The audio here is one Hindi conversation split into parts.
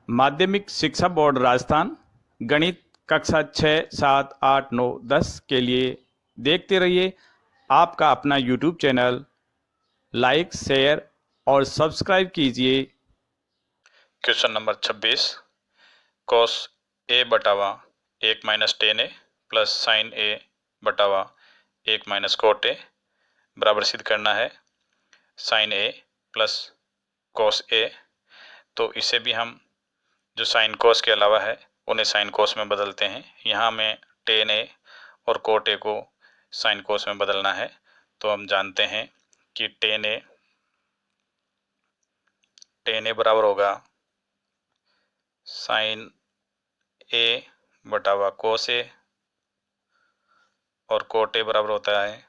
माध्यमिक शिक्षा बोर्ड राजस्थान गणित कक्षा 6, 7, 8, 9, 10 के लिए देखते रहिए आपका अपना यूट्यूब चैनल। लाइक, शेयर और सब्सक्राइब कीजिए। क्वेश्चन नंबर 26, कॉस ए बटावा 1 minus ten A plus sine A बटावा 1 माइनस कोट ए बराबर सिद्ध करना है sine A plus cos A. तो इसे भी हम जो साइन कॉस के अलावा है उन्हें साइन कॉस में बदलते हैं। यहाँ हमें टेन ए और कोट ए को साइन कॉस में बदलना है। तो हम जानते हैं कि टेन ए बराबर होगा साइन ए बटावा कोस ए और कोट ए बराबर होता है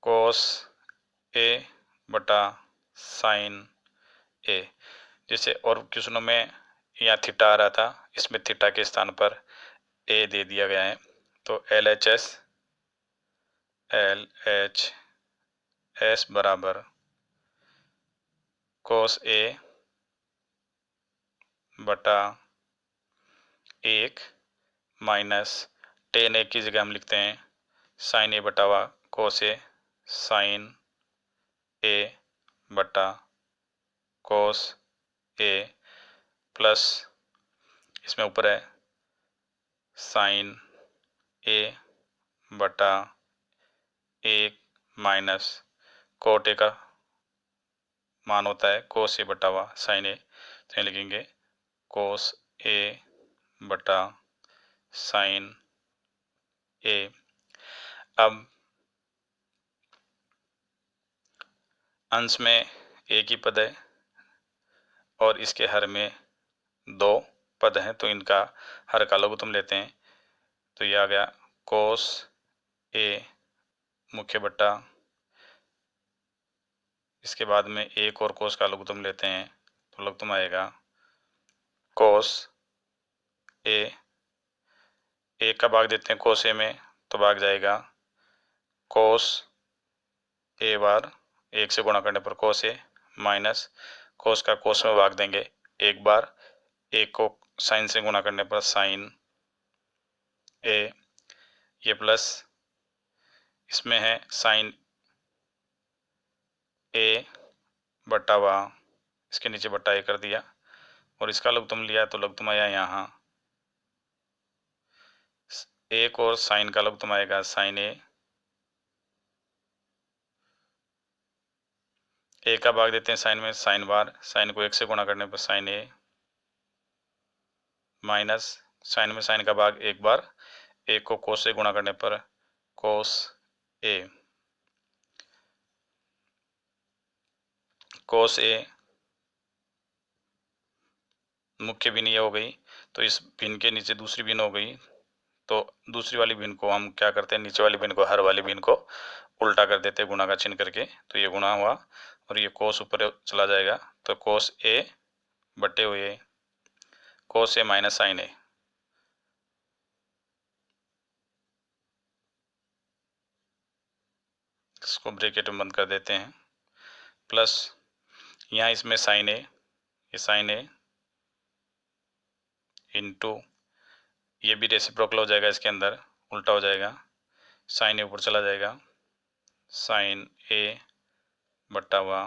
कोस ए बटा साइन ए। जैसे और क्वेश्चनों में यहाँ थीटा आ रहा था, इसमें थीटा के स्थान पर ए दे दिया गया है। तो एल एच एस बराबर कोस ए बटा 1 माइनस टेन ए की जगह हम लिखते हैं साइन ए बटावा कोस ए, साइन ए बटा कोस ए प्लस इसमें ऊपर है साइन ए बटा 1 माइनस कोट ए का मान होता है कोस ए बटावा साइन ए। तो यहाँ लिखेंगे कोस ए बटा साइन ए। अब अंश में एक ही पद है और इसके हर में 2 पद हैं, तो इनका हर का लघुत्तम लेते हैं। तो ये आ गया कोस ए मुख्य बट्टा, इसके बाद में एक और कोस का लघुत्तम लेते हैं तो लघुत्तम आएगा कोस ए। एक का भाग देते हैं कोस ए में तो भाग जाएगा कोस ए बार, 1 से गुणा करने पर कोस ए माइनस कोस का कोस में भाग देंगे एक बार, एक को साइन से गुणा करने पर साइन ए, ये प्लस इसमें है साइन ए बटावा, इसके नीचे बट्टा ए कर दिया और इसका लघुत्तम लिया तो लघुत्तम आया यहाँ एक और साइन का लघुत्तम आएगा साइन ए का भाग देते हैं साइन में साइन बार, साइन को 1 से गुणा करने पर साइन ए माइनस साइन में साइन का भाग एक बार, एक को कोस से गुणा करने पर कोस ए। कोस ए मुख्य भिन्न ये हो गई, तो इस भिन्न के नीचे दूसरी भिन्न हो गई। तो दूसरी वाली भिन्न को हम क्या करते हैं, नीचे वाली भिन्न को हर वाली भिन्न को उल्टा कर देते हैं गुणा का चिन्ह करके। तो ये गुणा हुआ और ये कोस ऊपर चला जाएगा तो कोस ए बटे हुए कोस ए माइनस साइन ए। इसको ब्रैकेट में बंद कर देते हैं प्लस यहाँ इसमें साइन ए, ये साइन ए इंटू ये भी रेसिप्रोकल हो जाएगा, इसके अंदर उल्टा हो जाएगा, साइन ए ऊपर चला जाएगा साइन ए बटा हुआ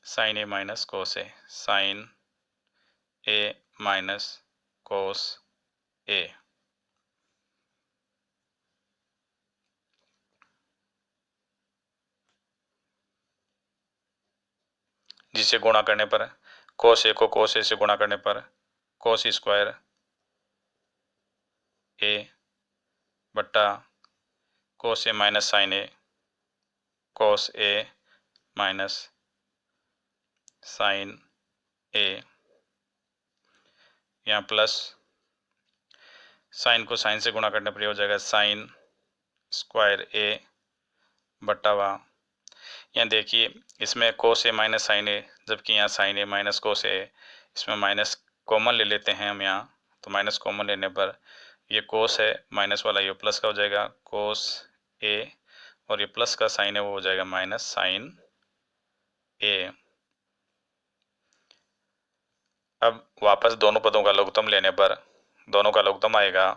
sign A minus cos A, sine A minus cos ए। जिसे गुणा करने पर कोस ए को कोस ए से गुणा करने पर कोस स्क्वायर ए बट्टा कोस ए माइनस साइन ए, कोस ए माइनस साइन ए, यहाँ प्लस साइन को साइन से गुणा करने पर हो जाएगा साइन स्क्वायर ए बट्टा हुआ, यहाँ देखिए इसमें कोस ए माइनस साइन ए, जबकि यहाँ साइन ए माइनस कोस ए, इसमें माइनस कॉमन ले लेते हैं हम यहाँ। तो माइनस कॉमन लेने पर ये कोस है माइनस वाला, ये प्लस का हो जाएगा कोस ए और ये प्लस का साइन है वो हो जाएगा माइनस साइन ए। अब वापस दोनों पदों का लघुत्तम लेने पर दोनों का लघुत्तम आएगा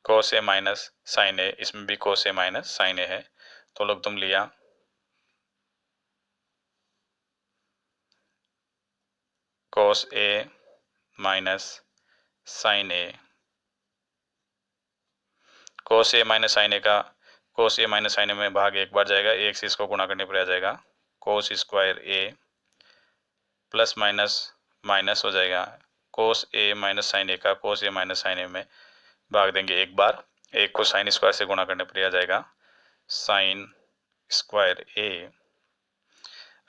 कोस ए माइनस साइन ए, इसमें भी कोस ए माइनस साइन ए है, तो लघुत्तम लिया कोस ए माइनस साइन ए। कोस ए माइनस साइन ए का कोस ए माइनस साइन ए में भाग एक बार जाएगा, एक से इसको गुणा करने पर आ जाएगा कोस square A plus minus minus हो जाएगा कोस ए माइनस साइन ए का कोस ए माइनस साइन ए में भाग देंगे एक बार, एक को साइन स्क्वायर से गुणा करने पर आ जाएगा साइन स्क्वायर ए।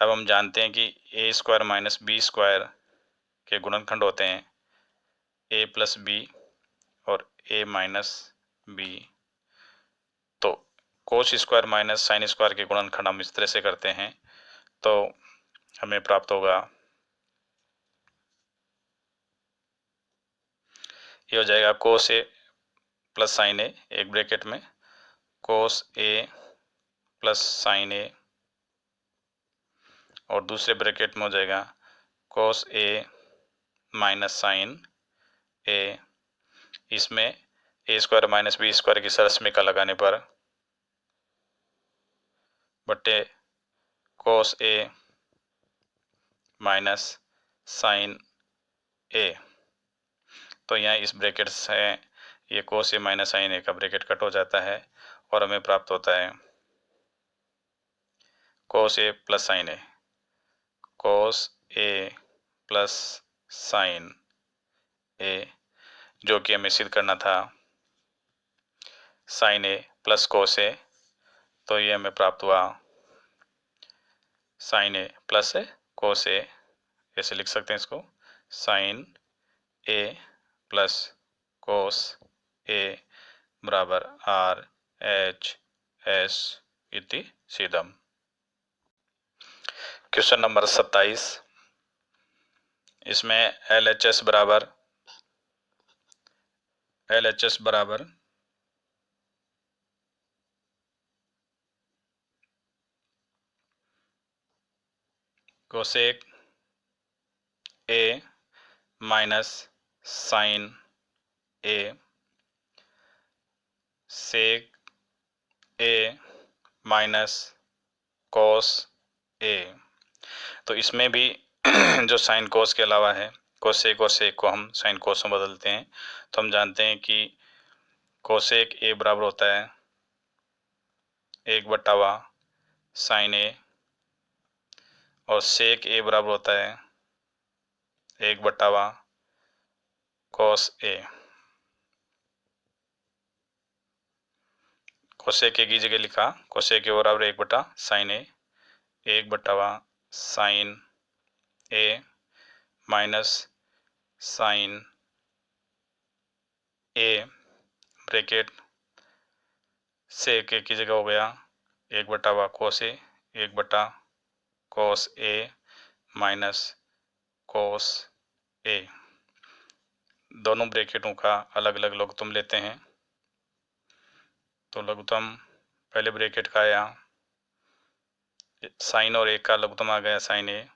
अब हम जानते हैं कि ए स्क्वायर माइनस बी स्क्वायर के गुणनखंड होते हैं ए प्लस बी और ए माइनस बी। तो cos square minus sine square के गुणनखंड हम इस तरह से करते हैं, तो हमें प्राप्त होगा, ये हो जाएगा कोस ए प्लस साइन ए, एक ब्रैकेट में कोस ए प्लस साइन ए, और दूसरे ब्रैकेट में हो जाएगा कोस ए माइनस साइन ए। इसमें ए स्क्वायर माइनस बी स्क्वायर की सरस्मिका लगाने पर बट्टे कोस ए माइनस साइन ए, तो यहाँ इस ब्रैकेट से ये कोस ए माइनस साइन ए का ब्रैकेट कट हो जाता है और हमें प्राप्त होता है कोस A plus sine A, cos A plus sine ए, जो कि हमें सिद्ध करना था sign A plus cos A, तो ये हमें प्राप्त हुआ साइन ए प्लस कोस ए, ऐसे लिख सकते हैं इसको साइन ए प्लस कोस ए बराबर आर एच एस इति सीधम। क्वेश्चन नंबर 27, इसमें एल एच एस बराबर cosec A minus sine A sec A minus cos A. तो इसमें भी जो साइन कोस के अलावा है कोसेक और सेक को हम साइन कोस में बदलते हैं, तो हम जानते हैं कि कोसेक ए बराबर होता है 1/वा साइन ए और सेक ए बराबर होता है 1/वा कोस ए। कोसेक ए की जगह लिखा कोसेक ए बराबर 1 sign A, 1/वा sign A minus sine A bracket सेक ए की जगह हो गया 1/वा कोस ए, 1 कोस ए माइनस कोस ए। दोनों ब्रैकेटों का अलग अलग लघुत्तम लेते हैं, तो लघुत्तम पहले ब्रैकेट का आया साइन और एक का लघुत्तम आ गया साइन ए,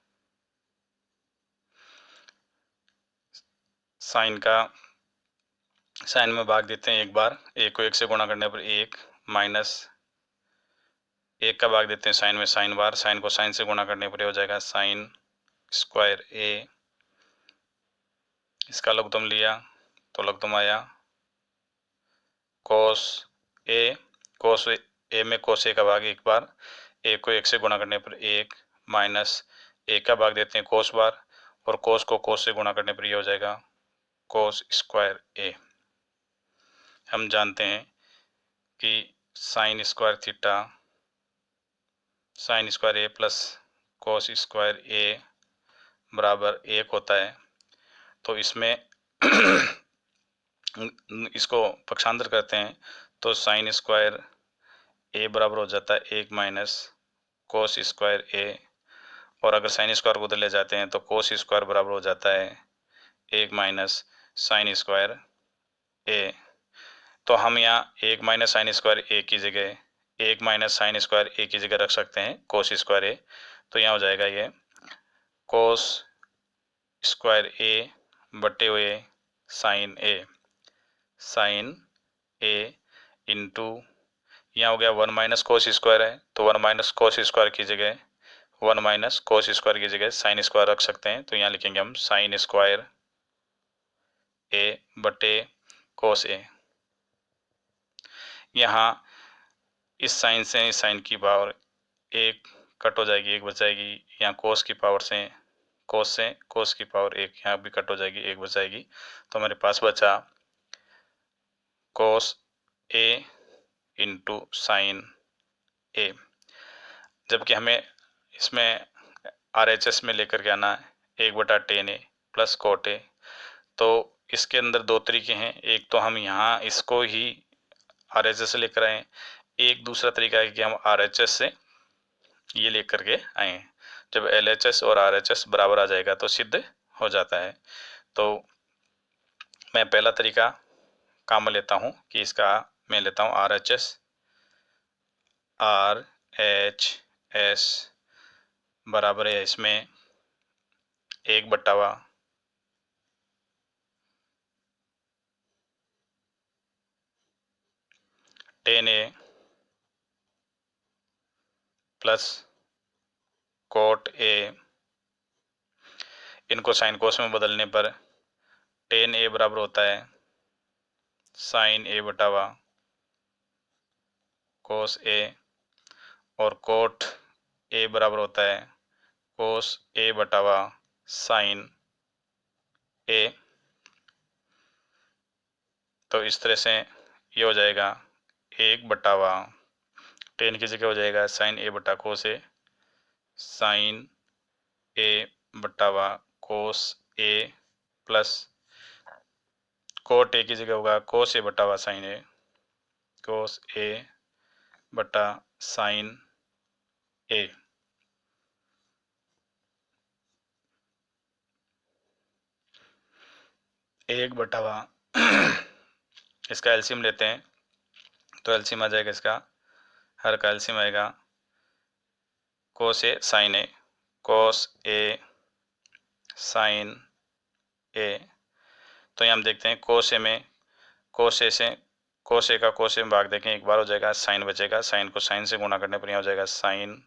साइन में भाग देते हैं एक बार, एक को एक से गुणा करने पर एक माइनस एक का भाग देते हैं साइन में साइन बार, साइन को साइन से गुणा करने पर हो जाएगा साइन स्क्वायर ए। इसका लघुत्तम लिया तो लघुत्तम आया कोस ए में कोस ए का भाग एक बार, एक को एक से गुणा करने पर एक माइनस एक का भाग देते हैं कोस बार, और कोस को कोस से गुणा करने पर यह हो जाएगा कोस स्क्वायर ए। हम जानते हैं कि sine square theta sine square A plus cos square A बराबर 1 होता है, तो इसमें इसको पक्षांतर करते हैं तो साइन स्क्वायर ए बराबर हो जाता है 1 माइनस कोस स्क्वायर ए, और अगर साइन स्क्वायर को उधर ले जाते हैं तो कोस स्क्वायर बराबर हो जाता है 1 माइनस साइन स्क्वायर ए। तो हम यहाँ 1 माइनस साइन स्क्वायर ए की जगह 1 माइनस साइन स्क्वायर ए की जगह रख सकते हैं कोस स्क्वायर ए, तो यहाँ हो जाएगा ये कोस स्क्वायर ए बटे हुए साइन ए इंटू यहाँ हो गया 1 माइनस कोस स्क्वायर है, तो 1 माइनस कोस स्क्वायर की जगह 1 माइनस कोस स्क्वायर की जगह साइन स्क्वायर रख सकते हैं, तो यहाँ लिखेंगे हम साइन स्क्वायर ए बटे कोस ए। यहाँ इस साइन से इस साइन की पावर एक कट हो जाएगी, एक बच जाएगी। यहाँ कोस की पावर से कोस की पावर एक यहाँ भी कट हो जाएगी, एक बच जाएगी। तो हमारे पास बचा कोस ए इंटू साइन ए, जबकि हमें इसमें RHS में लेकर के आना है 1/tan ए प्लस कोट ए। तो इसके अंदर दो तरीके हैं, एक तो हम यहाँ इसको ही RHS से लेकर आए, एक दूसरा तरीका है कि हम RHS से ये लेकर के आए। जब LHS और RHS बराबर आ जाएगा तो सिद्ध हो जाता है। तो मैं पहला तरीका काम में लेता हूँ कि इसका मैं लेता हूँ RHS बराबर है इसमें 1/tan ए प्लस कोट ए। इनको साइन कोस में बदलने पर tan ए बराबर होता है साइन ए बटावा कोस ए, और कोट ए बराबर होता है कोस ए बटावा साइन ए। तो इस तरह से ये हो जाएगा 1/tan की जगह हो जाएगा साइन ए बटा कोस ए, साइन ए बटावा cos A plus cot A की जगह होगा कोस ए बटावा साइन ए, कोस ए बटा साइन ए। एक बटावा इसका एलसीएम लेते हैं, तो एलसीएम आ जाएगा इसका, हर का एलसीएम आएगा कोस A sine A, cos A sine ए। तो यहाँ हम देखते हैं कोस ए में कोस ए का कोस ए में भाग देखें, एक बार हो जाएगा, साइन बचेगा, साइन को साइन से गुणा करने पर यहाँ हो जाएगा साइन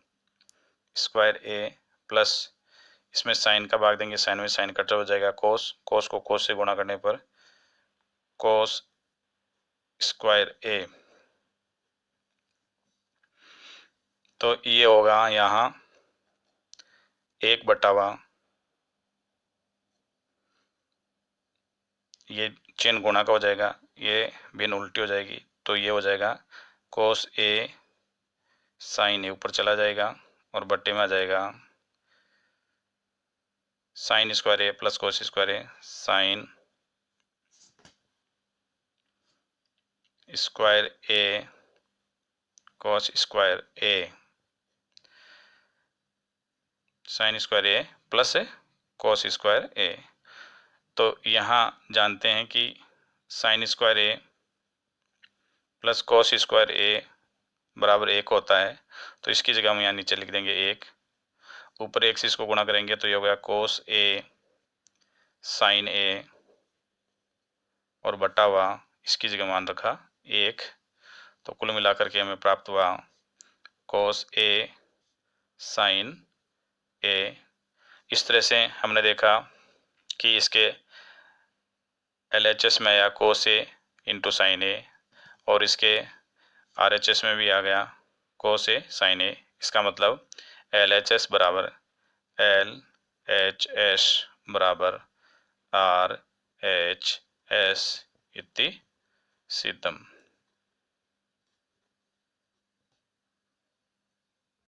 स्क्वायर ए प्लस इसमें साइन का भाग देंगे, साइन में साइन कट हो जाएगा, कोस को कोस से गुणा करने पर कोस स्क्वायर ए। तो ये होगा यहाँ 1/, ये चेन गुणा का हो जाएगा, ये भिन्न उल्टी हो जाएगी, तो ये हो जाएगा कोस ए साइन ए ऊपर चला जाएगा और बट्टे में आ जाएगा sign square A plus cos square A, sign square A cos square A, sign square A plus cos square ए। तो यहाँ जानते हैं कि sine square A plus cos square A बराबर 1 होता है, तो इसकी जगह हम यहाँ नीचे लिख देंगे 1, ऊपर 1 से इसको गुणा करेंगे तो ये हो गया कोस ए साइन ए और बटा हुआ इसकी जगह मान रखा 1, तो कुल मिलाकर के हमें प्राप्त हुआ कोस ए साइन ए। इस तरह से हमने देखा कि इसके LHS में आया कोस ए इंटू साइन ए, और इसके RHS में भी आ गया कोस ए साइन ए। इसका मतलब LHS बराबर LHS बराबर RHS इति सिद्धम।